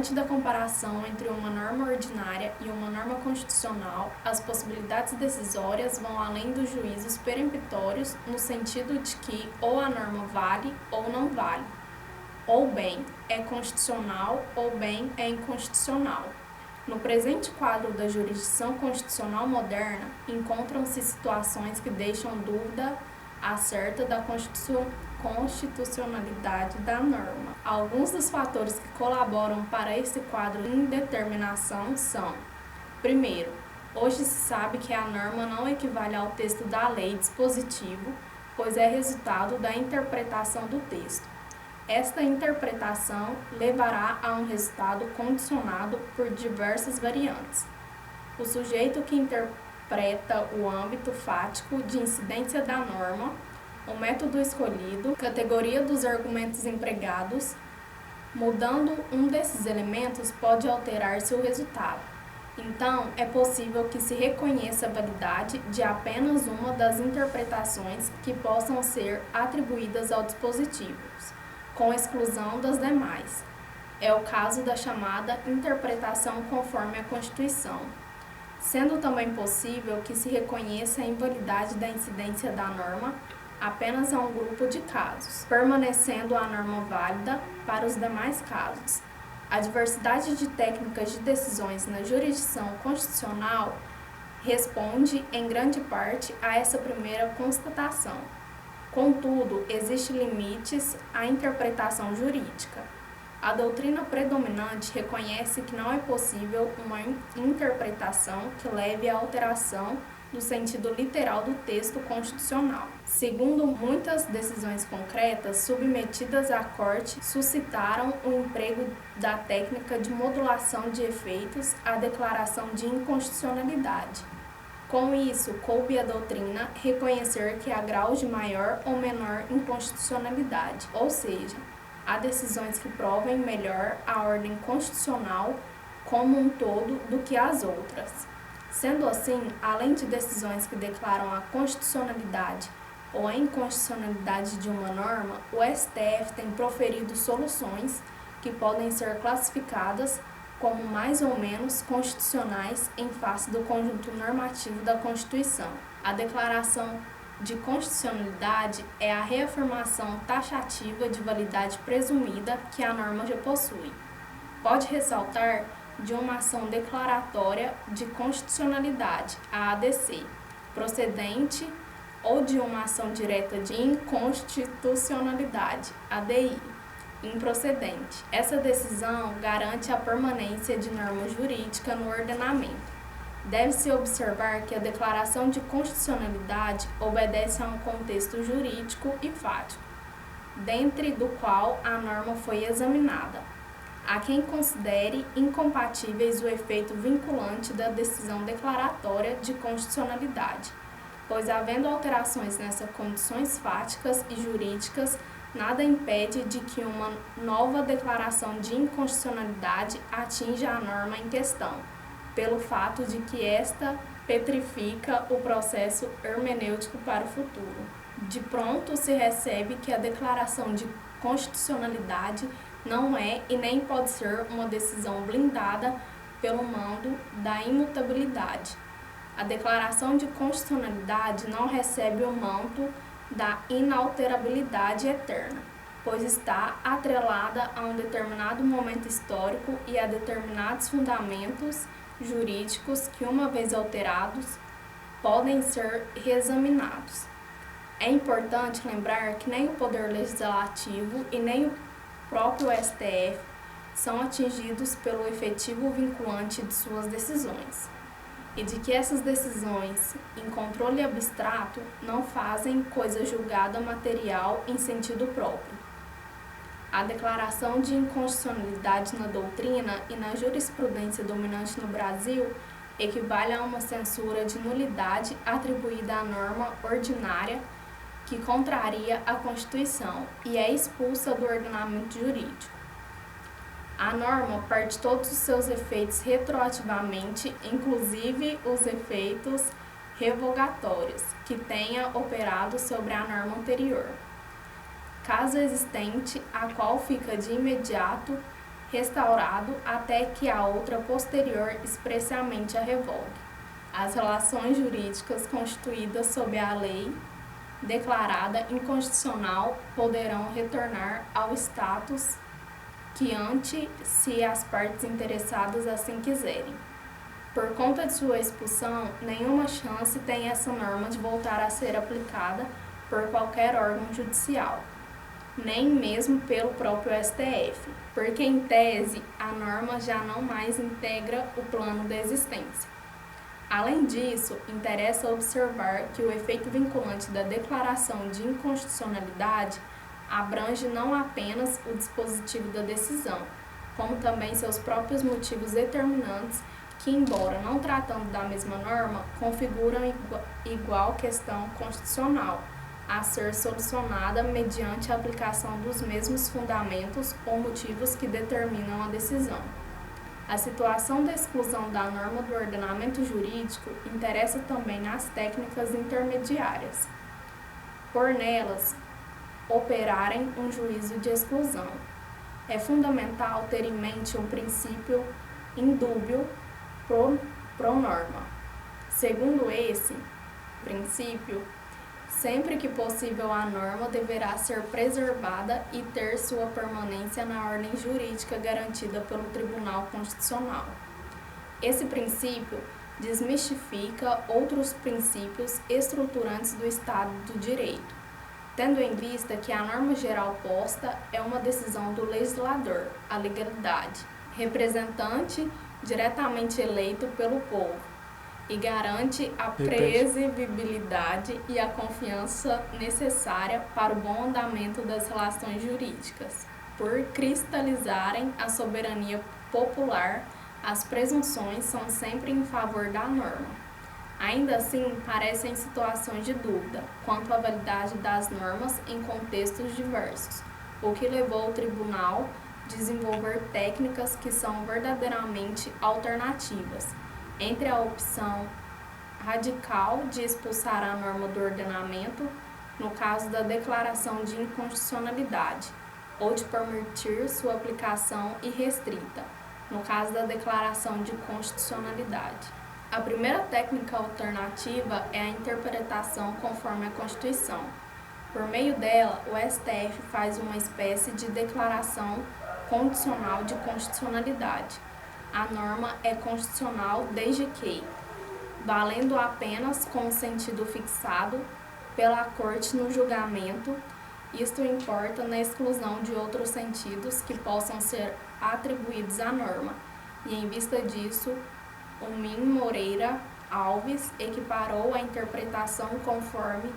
Diante da comparação entre uma norma ordinária e uma norma constitucional, as possibilidades decisórias vão além dos juízos peremptórios no sentido de que ou a norma vale ou não vale, ou bem é constitucional ou bem é inconstitucional. No presente quadro da jurisdição constitucional moderna, encontram-se situações que deixam dúvida acerca da constitucionalidade da norma. Alguns dos fatores que colaboram para esse quadro de indeterminação são: primeiro, hoje se sabe que a norma não equivale ao texto da lei dispositivo, pois é resultado da interpretação do texto. Esta interpretação levará a um resultado condicionado por diversas variantes. O sujeito que interpreta o âmbito fático de incidência da norma, o método escolhido, categoria dos argumentos empregados. Mudando um desses elementos pode alterar-se o resultado. Então, é possível que se reconheça a validade de apenas uma das interpretações que possam ser atribuídas ao dispositivo, com exclusão das demais. É o caso da chamada interpretação conforme a Constituição, sendo também possível que se reconheça a invalidade da incidência da norma apenas a um grupo de casos, permanecendo a norma válida para os demais casos. A diversidade de técnicas de decisões na jurisdição constitucional responde, em grande parte, a essa primeira constatação. Contudo, existem limites à interpretação jurídica. A doutrina predominante reconhece que não é possível uma interpretação que leve à alteração do sentido literal do texto constitucional. Segundo muitas decisões concretas submetidas à Corte, suscitaram o emprego da técnica de modulação de efeitos à declaração de inconstitucionalidade. Com isso, coube à doutrina reconhecer que há graus de maior ou menor inconstitucionalidade, ou seja, há decisões que provem melhor a ordem constitucional como um todo do que as outras. Sendo assim, além de decisões que declaram a constitucionalidade ou a inconstitucionalidade de uma norma, o STF tem proferido soluções que podem ser classificadas como mais ou menos constitucionais em face do conjunto normativo da Constituição. A declaração de constitucionalidade é a reafirmação taxativa de validade presumida que a norma já possui. Pode ressaltar de uma ação declaratória de constitucionalidade, a ADC, procedente, ou de uma ação direta de inconstitucionalidade, ADI, improcedente. Essa decisão garante a permanência de norma jurídica no ordenamento. Deve-se observar que a declaração de constitucionalidade obedece a um contexto jurídico e fático, dentre do qual a norma foi examinada. Há quem considere incompatíveis o efeito vinculante da decisão declaratória de constitucionalidade, pois, havendo alterações nessas condições fáticas e jurídicas, nada impede de que uma nova declaração de inconstitucionalidade atinja a norma em questão, pelo fato de que esta petrifica o processo hermenêutico para o futuro. De pronto se recebe que a declaração de constitucionalidade não é e nem pode ser uma decisão blindada pelo mando da imutabilidade. A declaração de constitucionalidade não recebe o manto da inalterabilidade eterna, pois está atrelada a um determinado momento histórico e a determinados fundamentos jurídicos que, uma vez alterados, podem ser reexaminados. É importante lembrar que nem o Poder Legislativo e nem o próprio STF são atingidos pelo efetivo vinculante de suas decisões, e de que essas decisões, em controle abstrato, não fazem coisa julgada material em sentido próprio. A declaração de inconstitucionalidade na doutrina e na jurisprudência dominante no Brasil equivale a uma censura de nulidade atribuída à norma ordinária que contraria a Constituição e é expulsa do ordenamento jurídico. A norma perde todos os seus efeitos retroativamente, inclusive os efeitos revogatórios que tenha operado sobre a norma anterior. Caso existente, a qual fica de imediato restaurado até que a outra posterior expressamente a revogue. As relações jurídicas constituídas sob a lei declarada inconstitucional poderão retornar ao status que ante se as partes interessadas assim quiserem. Por conta de sua expulsão, nenhuma chance tem essa norma de voltar a ser aplicada por qualquer órgão judicial, nem mesmo pelo próprio STF, porque em tese a norma já não mais integra o plano da existência. Além disso, interessa observar que o efeito vinculante da declaração de inconstitucionalidade abrange não apenas o dispositivo da decisão, como também seus próprios motivos determinantes que, embora não tratando da mesma norma, configuram igual questão constitucional a ser solucionada mediante a aplicação dos mesmos fundamentos ou motivos que determinam a decisão. A situação da exclusão da norma do ordenamento jurídico interessa também nas técnicas intermediárias, por nelas operarem um juízo de exclusão. É fundamental ter em mente um princípio indúbio pro norma. Segundo esse princípio, sempre que possível a norma deverá ser preservada e ter sua permanência na ordem jurídica garantida pelo Tribunal Constitucional. Esse princípio desmistifica outros princípios estruturantes do Estado do Direito, tendo em vista que a norma geral posta é uma decisão do legislador, a legalidade, representante diretamente eleito pelo povo, e garante a previsibilidade e a confiança necessária para o bom andamento das relações jurídicas. Por cristalizarem a soberania popular, as presunções são sempre em favor da norma. Ainda assim, parecem situações de dúvida quanto à validade das normas em contextos diversos, o que levou o tribunal a desenvolver técnicas que são verdadeiramente alternativas, entre a opção radical de expulsar a norma do ordenamento, no caso da declaração de inconstitucionalidade, ou de permitir sua aplicação irrestrita, no caso da declaração de constitucionalidade. A primeira técnica alternativa é a interpretação conforme a Constituição. Por meio dela, o STF faz uma espécie de declaração condicional de constitucionalidade. A norma é constitucional desde que, valendo apenas com o sentido fixado pela Corte no julgamento, isto importa na exclusão de outros sentidos que possam ser atribuídos à norma, e em vista disso, o Min Moreira Alves equiparou a interpretação conforme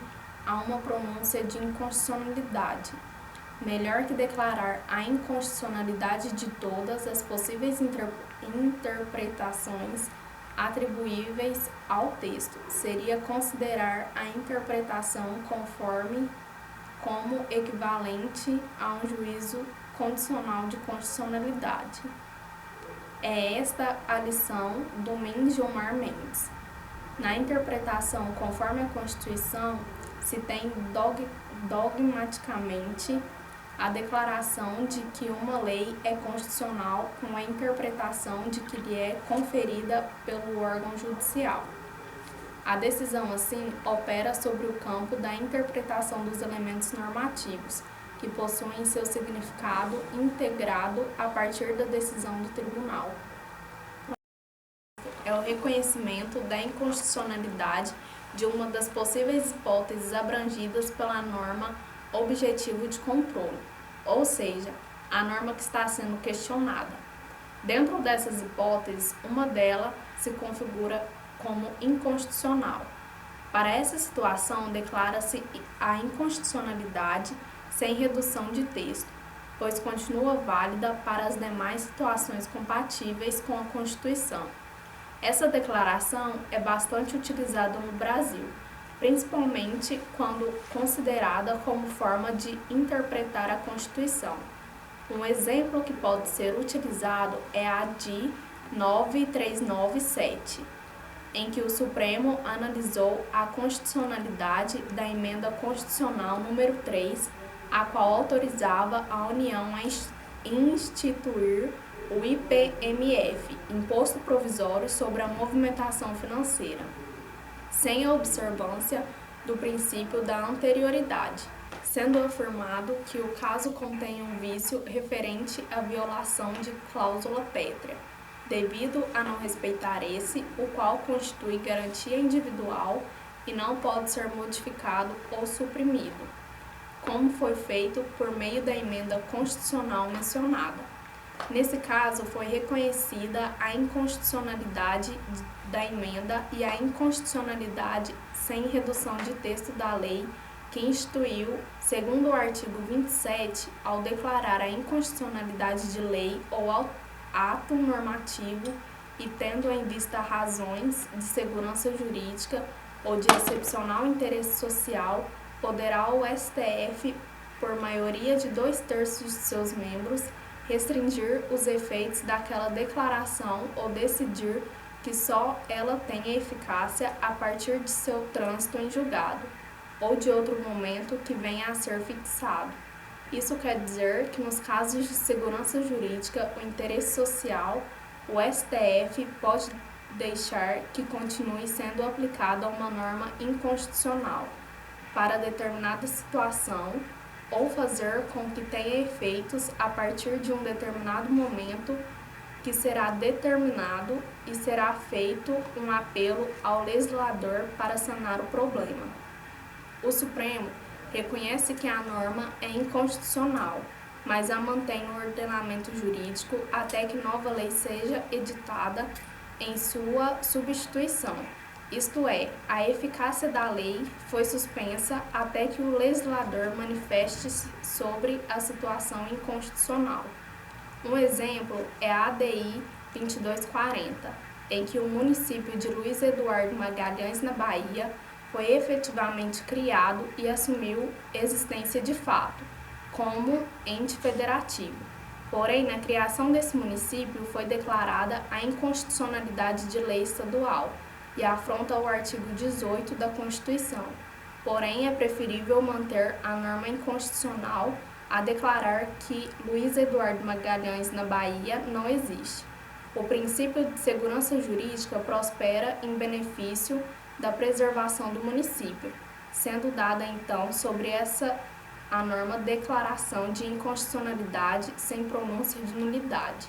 a uma pronúncia de inconstitucionalidade. Melhor que declarar a inconstitucionalidade de todas as possíveis interpretações atribuíveis ao texto seria considerar a interpretação conforme como equivalente a um juízo condicional de constitucionalidade. É esta a lição do Min Gilmar Mendes. Na interpretação conforme a Constituição, se tem dogmaticamente a declaração de que uma lei é constitucional com a interpretação de que lhe é conferida pelo órgão judicial. A decisão, assim, opera sobre o campo da interpretação dos elementos normativos, que possuem seu significado integrado a partir da decisão do tribunal. É o reconhecimento da inconstitucionalidade de uma das possíveis hipóteses abrangidas pela norma objetivo de controle, ou seja, a norma que está sendo questionada. Dentro dessas hipóteses, uma delas se configura como inconstitucional. Para essa situação, declara-se a inconstitucionalidade sem redução de texto, pois continua válida para as demais situações compatíveis com a Constituição. Essa declaração é bastante utilizada no Brasil, principalmente quando considerada como forma de interpretar a Constituição. Um exemplo que pode ser utilizado é a de 9397, em que o Supremo analisou a constitucionalidade da emenda constitucional número 3, a qual autorizava a União a instituir o IPMF, Imposto Provisório sobre a Movimentação Financeira, sem a observância do princípio da anterioridade, sendo afirmado que o caso contém um vício referente à violação de cláusula pétrea, devido a não respeitar esse, o qual constitui garantia individual e não pode ser modificado ou suprimido, como foi feito por meio da emenda constitucional mencionada. Nesse caso, foi reconhecida a inconstitucionalidade da emenda e a inconstitucionalidade sem redução de texto da lei que instituiu, segundo o artigo 27, ao declarar a inconstitucionalidade de lei ou ato normativo e tendo em vista razões de segurança jurídica ou de excepcional interesse social, poderá o STF, por maioria de 2/3 de seus membros, restringir os efeitos daquela declaração ou decidir que só ela tenha eficácia a partir de seu trânsito em julgado, ou de outro momento que venha a ser fixado. Isso quer dizer que nos casos de segurança jurídica, o interesse social, o STF pode deixar que continue sendo aplicada uma norma inconstitucional para determinada situação ou fazer com que tenha efeitos a partir de um determinado momento que será determinado e será feito um apelo ao legislador para sanar o problema. O Supremo reconhece que a norma é inconstitucional, mas a mantém no ordenamento jurídico até que nova lei seja editada em sua substituição. Isto é, a eficácia da lei foi suspensa até que o legislador manifeste-se sobre a situação inconstitucional. Um exemplo é a ADI 2240, em que o município de Luiz Eduardo Magalhães, na Bahia, foi efetivamente criado e assumiu existência de fato, como ente federativo. Porém, na criação desse município foi declarada a inconstitucionalidade de lei estadual e afronta o artigo 18 da Constituição. Porém, é preferível manter a norma inconstitucional a declarar que Luiz Eduardo Magalhães, na Bahia, não existe. O princípio de segurança jurídica prospera em benefício da preservação do município, sendo dada então sobre essa a norma declaração de inconstitucionalidade sem pronúncia de nulidade.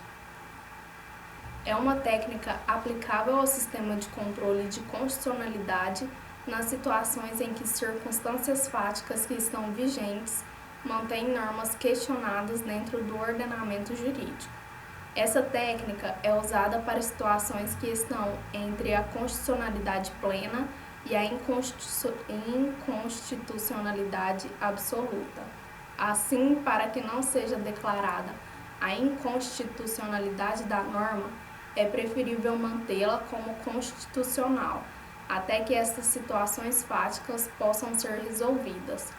É uma técnica aplicável ao sistema de controle de constitucionalidade nas situações em que circunstâncias fáticas que estão vigentes mantêm normas questionadas dentro do ordenamento jurídico. Essa técnica é usada para situações que estão entre a constitucionalidade plena e a inconstitucionalidade absoluta. Assim, para que não seja declarada a inconstitucionalidade da norma, é preferível mantê-la como constitucional, até que estas situações fáticas possam ser resolvidas.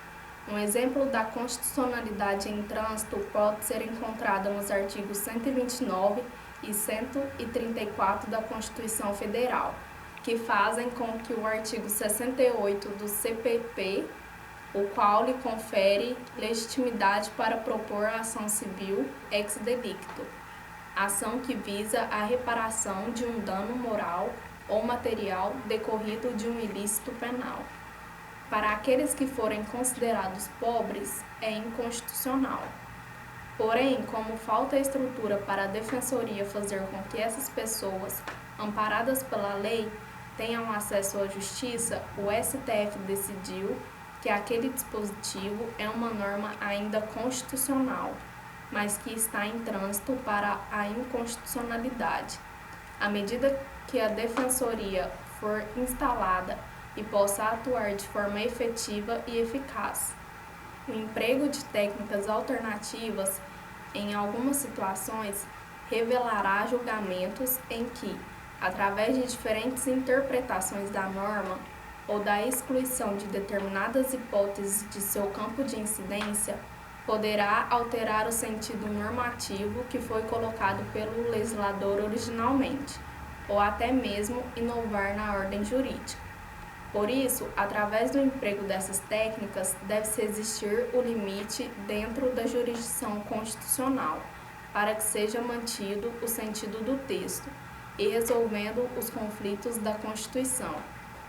Um exemplo da constitucionalidade em trânsito pode ser encontrado nos artigos 129 e 134 da Constituição Federal, que fazem com que o artigo 68 do CPP, o qual lhe confere legitimidade para propor a ação civil ex delicto, ação que visa a reparação de um dano moral ou material decorrido de um ilícito penal. Para aqueles que forem considerados pobres, é inconstitucional. Porém, como falta estrutura para a Defensoria fazer com que essas pessoas, amparadas pela lei, tenham acesso à justiça, o STF decidiu que aquele dispositivo é uma norma ainda constitucional, mas que está em trânsito para a inconstitucionalidade. À medida que a Defensoria for instalada e possa atuar de forma efetiva e eficaz, o emprego de técnicas alternativas, em algumas situações, revelará julgamentos em que, através de diferentes interpretações da norma ou da excluição de determinadas hipóteses de seu campo de incidência, poderá alterar o sentido normativo que foi colocado pelo legislador originalmente, ou até mesmo inovar na ordem jurídica. Por isso, através do emprego dessas técnicas, deve-se existir o limite dentro da jurisdição constitucional, para que seja mantido o sentido do texto e resolvendo os conflitos da Constituição,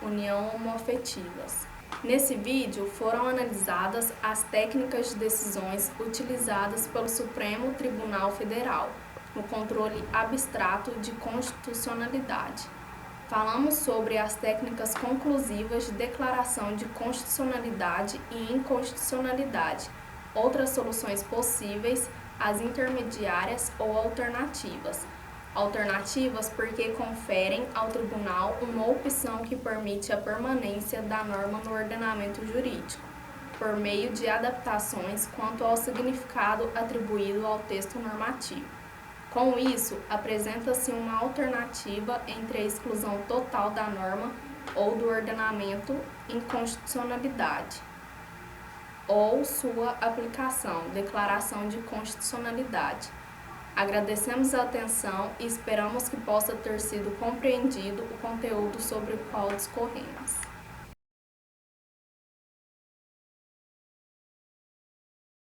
união homoafetivas. Nesse vídeo foram analisadas as técnicas de decisões utilizadas pelo Supremo Tribunal Federal no controle abstrato de constitucionalidade. Falamos sobre as técnicas conclusivas de declaração de constitucionalidade e inconstitucionalidade, outras soluções possíveis, as intermediárias ou alternativas. Alternativas porque conferem ao tribunal uma opção que permite a permanência da norma no ordenamento jurídico, por meio de adaptações quanto ao significado atribuído ao texto normativo. Com isso, apresenta-se uma alternativa entre a exclusão total da norma ou do ordenamento inconstitucionalidade, ou sua aplicação, declaração de constitucionalidade. Agradecemos a atenção e esperamos que possa ter sido compreendido o conteúdo sobre o qual discorremos.